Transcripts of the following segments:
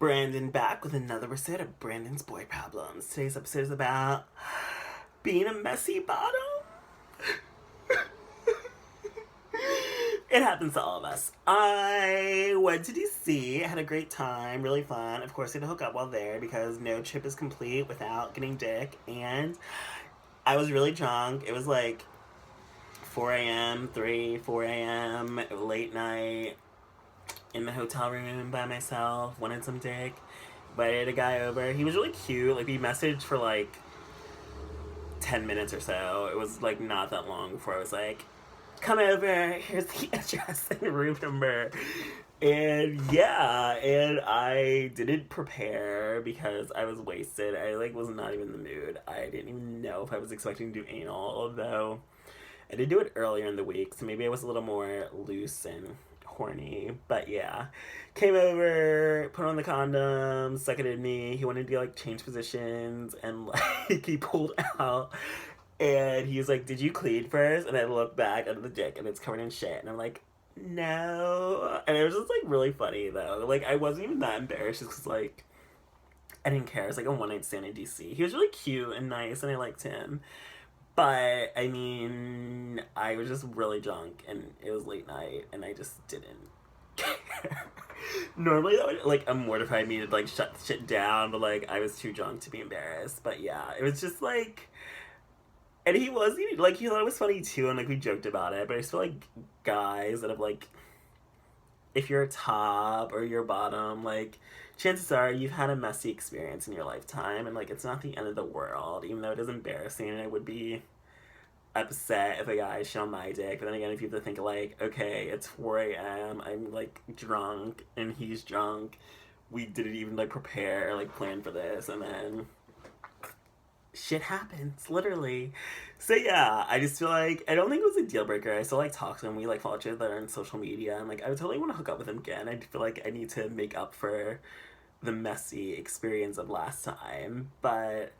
Branden back with another episode of Branden's Boy Problems. Today's episode is about being a messy bottom. It happens to all of us. I went to DC, had a great time, really fun. Of course, I had to hook up while there because no trip is complete without getting dick. And I was really drunk. It was like 4 a.m., 4 a.m., late night, in the hotel room by myself, wanted some dick. Invited a guy over. He was really cute. Like, we messaged for like 10 minutes or so. It was like not that long before I was like, come over, here's the address and room number. And yeah, and I didn't prepare because I was wasted. I like was not even in the mood. I didn't even know if I was expecting to do anal, although I did do it earlier in the week, so maybe I was a little more loose and horny. But yeah, came over, put on the condom, suck it in me. He wanted to like change positions, and like he pulled out. And he was like, did you clean first? And I look back under the dick and it's covered in shit. And I'm like, no. And it was just like really funny though. Like, I wasn't even that embarrassed just because like I didn't care. It was like a one night stand in DC. He was really cute and nice and I liked him. But I mean, I was just really drunk and it was late night and I just didn't care. Normally that would like mortify me to like shut shit down, but like I was too drunk to be embarrassed. But yeah, it was just like, and he was even like, he thought it was funny too, and like we joked about it. But I just feel like guys that have like, if you're a top or you're bottom, like chances are you've had a messy experience in your lifetime, and like it's not the end of the world, even though it is embarrassing, and I would be upset if a guy shit on my dick. But then again, if you have to think like, okay, it's 4 a.m., I'm like drunk and he's drunk, we didn't even like prepare or like plan for this, and then shit happens, literally. So yeah, I just feel like I don't think it was a deal breaker. I still like talk to him. We like follow each other on social media, and like I would totally want to hook up with him again. I feel like I need to make up for the messy experience of last time. But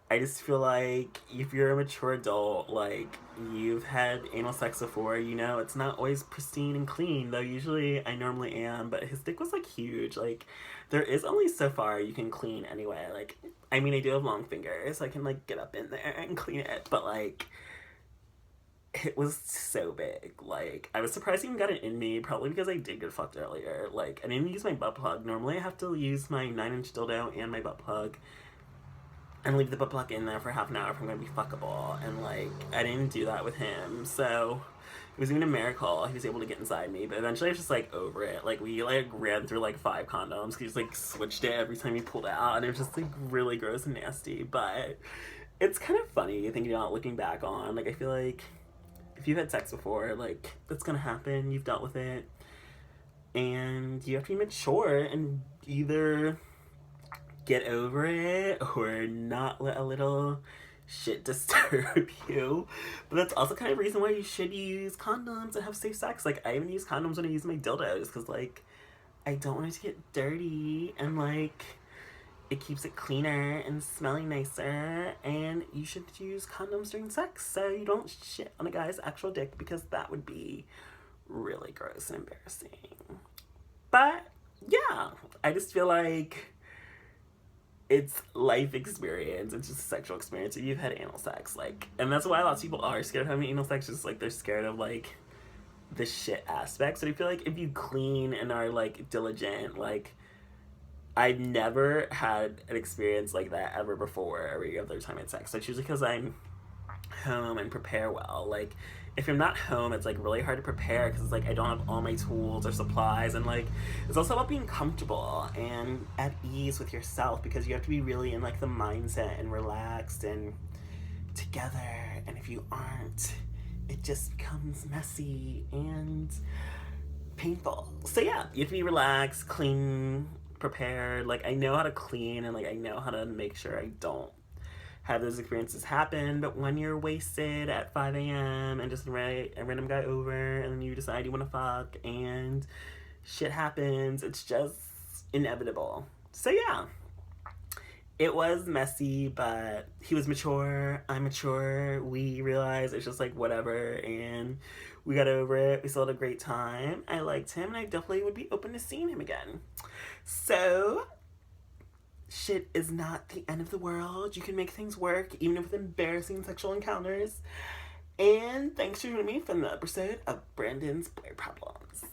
I just feel like if you're a mature adult, like you've had anal sex before, you know it's not always pristine and clean. Though usually I normally am, but his dick was like huge. Like there is only so far you can clean anyway. Like I mean, I do have long fingers, so I can like get up in there and clean it. But like it was so big. Like I was surprised he even got it in me, probably because I did get fucked earlier. Like I didn't use my butt plug. Normally I have to use my 9-inch dildo and my butt plug and leave the butt plug in there for half an hour if I'm gonna be fuckable. And like I didn't do that with him, so it was even a miracle he was able to get inside me. But eventually I was just like over it. Like we like ran through like 5 condoms. He just like switched it every time he pulled out, and it was just like really gross and nasty. But it's kind of funny thinking about looking back on. Like I feel like if you've had sex before, like that's gonna happen. You've dealt with it, and you have to be mature and either get over it or not let a little shit disturb you. But that's also kind of a reason why you should use condoms and have safe sex. Like I even use condoms when I use my dildos because like I don't want it to get dirty, and like it keeps it cleaner and smelling nicer. And you should use condoms during sex so you don't shit on a guy's actual dick, because that would be really gross and embarrassing. But yeah, I just feel like it's life experience. It's just a sexual experience. If you've had anal sex, like, and that's why lots of people are scared of having anal sex. Just like they're scared of like the shit aspects. But I feel like if you clean and are like diligent, like I've never had an experience like that ever before. Every other time I had sex, so it's usually because I'm home and prepare well. Like if I'm not home, it's like really hard to prepare because it's like I don't have all my tools or supplies, and like it's also about being comfortable and at ease with yourself, because you have to be really in like the mindset and relaxed and together. And if you aren't, it just becomes messy and painful. So yeah, you have to be relaxed, clean, prepared. Like I know how to clean, and like I know how to make sure I don't have those experiences happen. But when you're wasted at 5 a.m. and just invite a random guy over, and then you decide you want to fuck and shit happens, it's just inevitable. So yeah, it was messy, but he was mature, I'm mature. We realized it's just like whatever, and we got over it. We still had a great time. I liked him, and I definitely would be open to seeing him again. So shit is not the end of the world. You can make things work, even with embarrassing sexual encounters. And thanks for joining me for the episode of Branden's Boy Problems.